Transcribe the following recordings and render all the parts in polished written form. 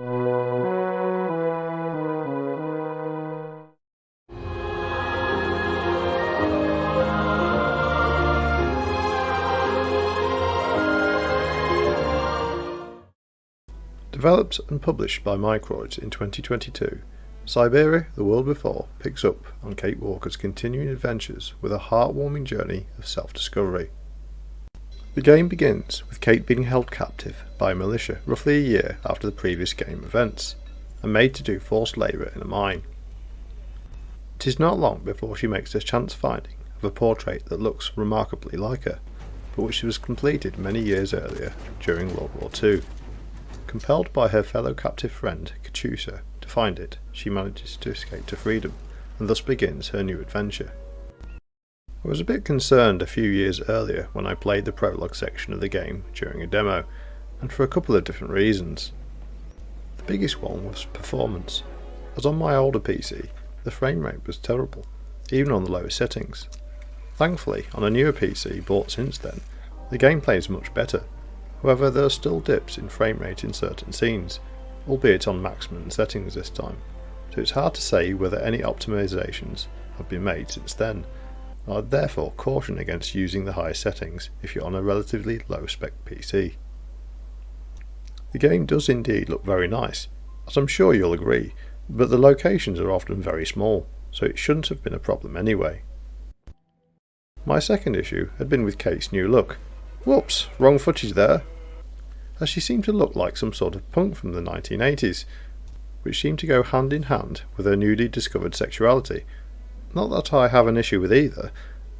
Developed and published by Microids in 2022, Siberia: The World Before picks up on Kate Walker's continuing adventures with a heartwarming journey of self-discovery. The game begins with Kate being held captive by a militia roughly a year after the previous game events, and made to do forced labour in a mine. It is not long before she makes a chance finding of a portrait that looks remarkably like her, but which was completed many years earlier during World War II. Compelled by her fellow captive friend Katusha to find it, she manages to escape to freedom, and thus begins her new adventure. I was a bit concerned a few years earlier when I played the prologue section of the game during a demo, and for a couple of different reasons. The biggest one was performance, as on my older PC the frame rate was terrible, even on the lowest settings. Thankfully, on a newer PC bought since then, the gameplay is much better. However, there are still dips in frame rate in certain scenes, albeit on maximum settings this time, so it's hard to say whether any optimisations have been made since then. I'd therefore caution against using the higher settings if you're on a relatively low spec PC. The game does indeed look very nice, as I'm sure you'll agree, but the locations are often very small, so it shouldn't have been a problem anyway. My second issue had been with Kate's new look. Whoops, wrong footage there, as she seemed to look like some sort of punk from the 1980s, which seemed to go hand in hand with her newly discovered sexuality. Not that I have an issue with either,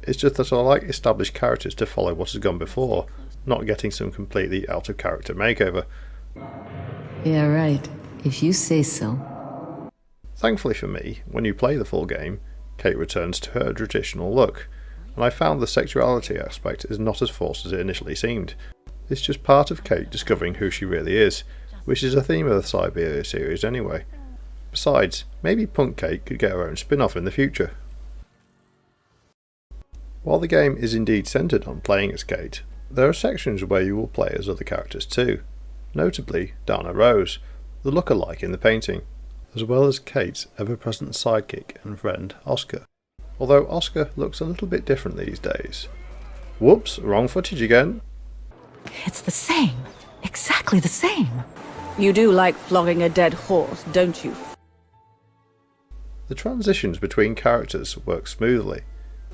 it's just that I like established characters to follow what has gone before, not getting some completely out of character makeover. Yeah, right, if you say so. Thankfully for me, when you play the full game, Kate returns to her traditional look, and I found the sexuality aspect is not as forced as it initially seemed. It's just part of Kate discovering who she really is, which is a theme of the Siberia series anyway. Besides, maybe Punk Kate could get her own spin-off in the future. While the game is indeed centred on playing as Kate, there are sections where you will play as other characters too, notably Dana Rose, the look-alike in the painting, as well as Kate's ever-present sidekick and friend Oscar. Although Oscar looks a little bit different these days. Whoops, wrong footage again. It's the same. Exactly the same. You do like flogging a dead horse, don't you? The transitions between characters work smoothly,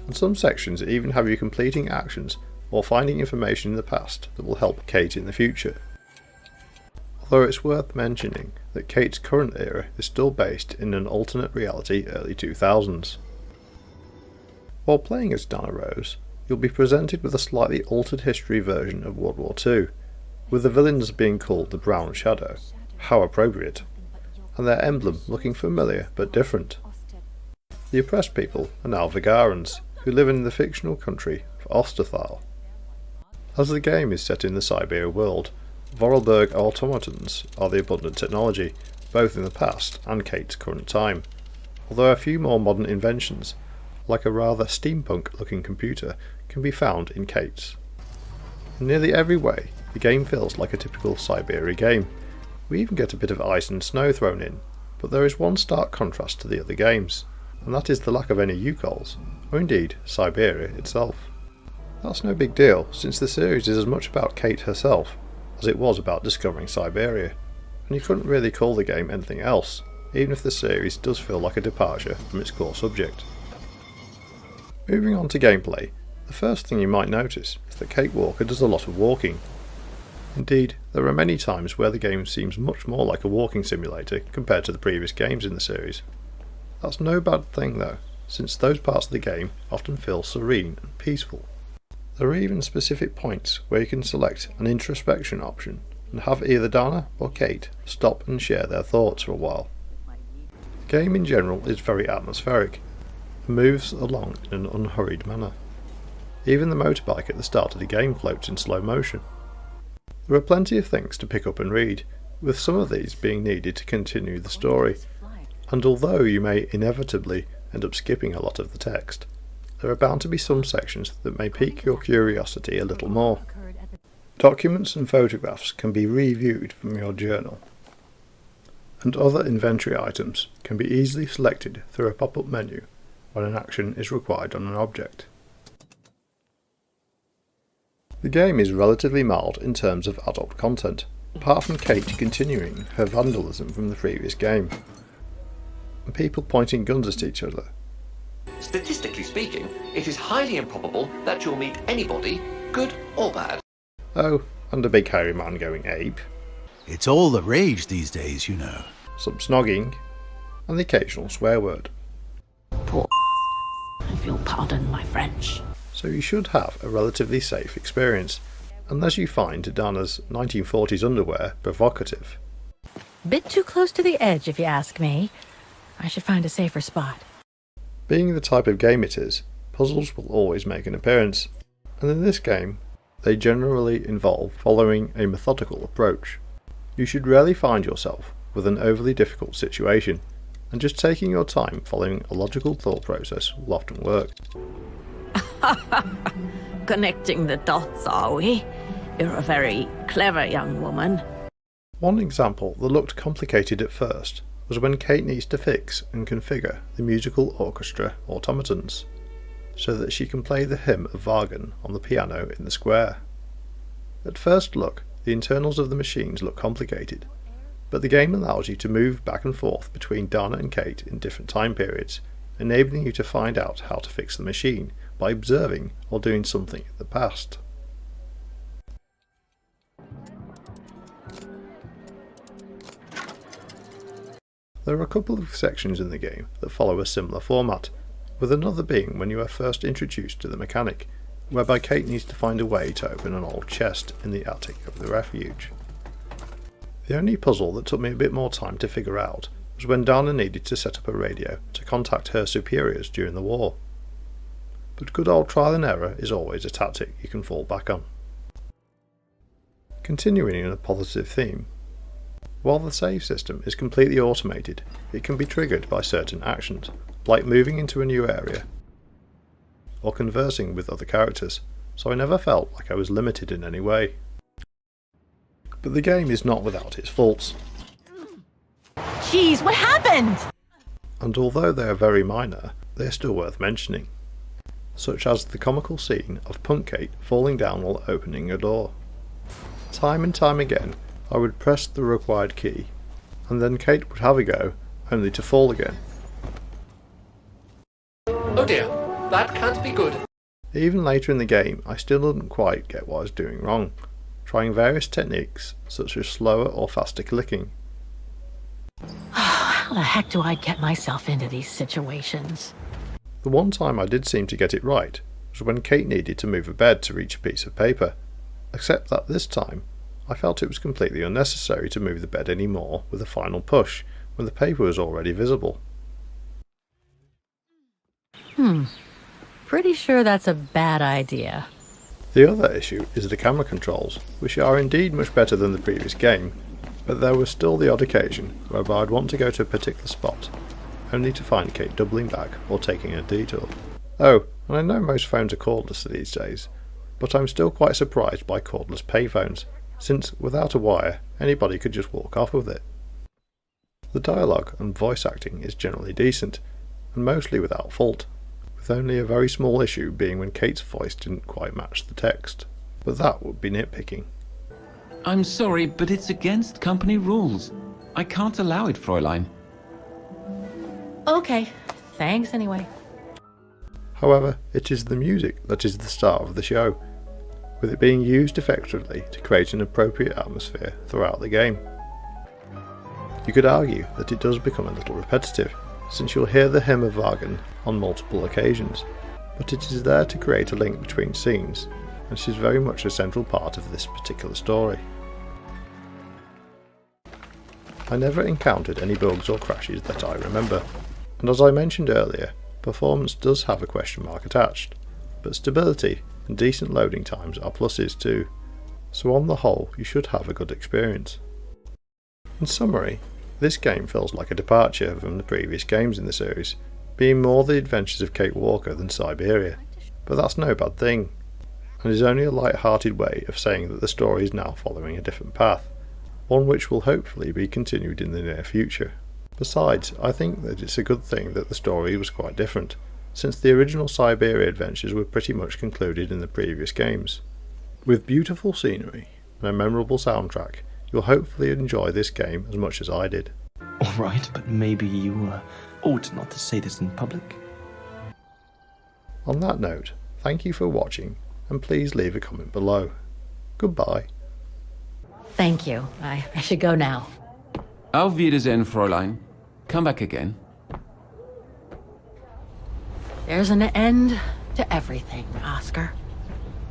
and some sections even have you completing actions or finding information in the past that will help Kate in the future. Although it's worth mentioning that Kate's current era is still based in an alternate reality early 2000s. While playing as Dana Rose, you'll be presented with a slightly altered history version of World War II, with the villains being called the Brown Shadow, how appropriate, and their emblem looking familiar but different. The oppressed people are now Vigarans, who live in the fictional country of Osterthal. As the game is set in the Siberia world, Vorarlberg automatons are the abundant technology, both in the past and Kate's current time, although a few more modern inventions, like a rather steampunk-looking computer, can be found in Kate's. In nearly every way, the game feels like a typical Siberia game. We even get a bit of ice and snow thrown in, but there is one stark contrast to the other games, and that is the lack of any Yukols, or indeed Siberia itself. That's no big deal, since the series is as much about Kate herself as it was about discovering Siberia, and you couldn't really call the game anything else, even if the series does feel like a departure from its core subject. Moving on to gameplay, the first thing you might notice is that Kate Walker does a lot of walking. Indeed, there are many times where the game seems much more like a walking simulator compared to the previous games in the series. That's no bad thing though, since those parts of the game often feel serene and peaceful. There are even specific points where you can select an introspection option and have either Dana or Kate stop and share their thoughts for a while. The game in general is very atmospheric, moves along in an unhurried manner. Even the motorbike at the start of the game floats in slow motion. There are plenty of things to pick up and read, with some of these being needed to continue the story, and although you may inevitably end up skipping a lot of the text, there are bound to be some sections that may pique your curiosity a little more. Documents and photographs can be reviewed from your journal. and other inventory items can be easily selected through a pop-up menu when an action is required on an object. The game is relatively mild in terms of adult content, apart from Kate continuing her vandalism from the previous game, and people pointing guns at each other. Statistically speaking, it is highly improbable that you'll meet anybody, good or bad. Oh, and a big hairy man going ape. It's all the rage these days, you know. Some snogging, and the occasional swear word. Poor if you'll pardon my French. So you should have a relatively safe experience, unless you find Dana's 1940s underwear provocative. Bit too close to the edge, if you ask me. I should find a safer spot. Being the type of game it is, puzzles will always make an appearance, and in this game, they generally involve following a methodical approach. You should rarely find yourself with an overly difficult situation, and just taking your time following a logical thought process will often work. Connecting the dots, are we? You're a very clever young woman. One example that looked complicated at first was when Kate needs to fix and configure the musical orchestra automatons, so that she can play the hymn of Wagner on the piano in the square. At first look, the internals of the machines look complicated, but the game allows you to move back and forth between Dana and Kate in different time periods, enabling you to find out how to fix the machine by observing or doing something in the past. There are a couple of sections in the game that follow a similar format, with another being when you are first introduced to the mechanic, whereby Kate needs to find a way to open an old chest in the attic of the refuge. The only puzzle that took me a bit more time to figure out was when Dana needed to set up a radio to contact her superiors during the war. But good old trial and error is always a tactic you can fall back on. Continuing in a positive theme, while the save system is completely automated, it can be triggered by certain actions, like moving into a new area or conversing with other characters, so I never felt like I was limited in any way. But the game is not without its faults, Jeez, what happened? and although they are very minor, they are still worth mentioning, such as the comical scene of Punk Kate falling down while opening a door. Time and time again, I would press the required key, and then Kate would have a go, only to fall again. Oh dear, that can't be good. Even later in the game, I still didn't quite get what I was doing wrong, trying various techniques such as slower or faster clicking. How the heck do I get myself into these situations? The one time I did seem to get it right was when Kate needed to move a bed to reach a piece of paper, except that this time I felt it was completely unnecessary to move the bed any more with a final push when the paper was already visible. Pretty sure that's a bad idea. The other issue is the camera controls, which are indeed much better than the previous game, but there was still the odd occasion whereby I'd want to go to a particular spot, only to find Kate doubling back or taking a detour. Oh, and I know most phones are cordless these days, but I'm still quite surprised by cordless payphones, since without a wire, anybody could just walk off with it. The dialogue and voice acting is generally decent, and mostly without fault, with only a very small issue being when Kate's voice didn't quite match the text, but that would be nitpicking. I'm sorry, but it's against company rules. I can't allow it, Fräulein. Okay, thanks anyway. However, it is the music that is the star of the show, with it being used effectively to create an appropriate atmosphere throughout the game. You could argue that it does become a little repetitive, since you'll hear the hymn of Wagner on multiple occasions, but it is there to create a link between scenes, and it is very much a central part of this particular story. I never encountered any bugs or crashes that I remember, and as I mentioned earlier, performance does have a question mark attached, but stability and decent loading times are pluses too, so on the whole you should have a good experience. In summary, this game feels like a departure from the previous games in the series, being more the adventures of Kate Walker than Siberia, but that's no bad thing, and is only a light-hearted way of saying that the story is now following a different path, one which will hopefully be continued in the near future. Besides, I think that it's a good thing that the story was quite different, since the original Siberia adventures were pretty much concluded in the previous games. With beautiful scenery and a memorable soundtrack, you'll hopefully enjoy this game as much as I did. Alright, but maybe you ought not to say this in public. On that note, thank you for watching, and please leave a comment below. Goodbye. Thank you. I should go now. Auf Wiedersehen, Fräulein. Come back again. There's an end to everything, Oscar.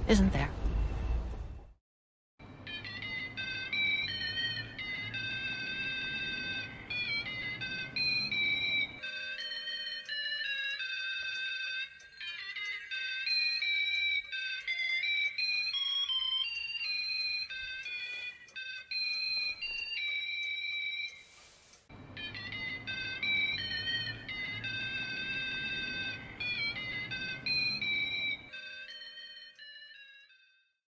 Isn't there?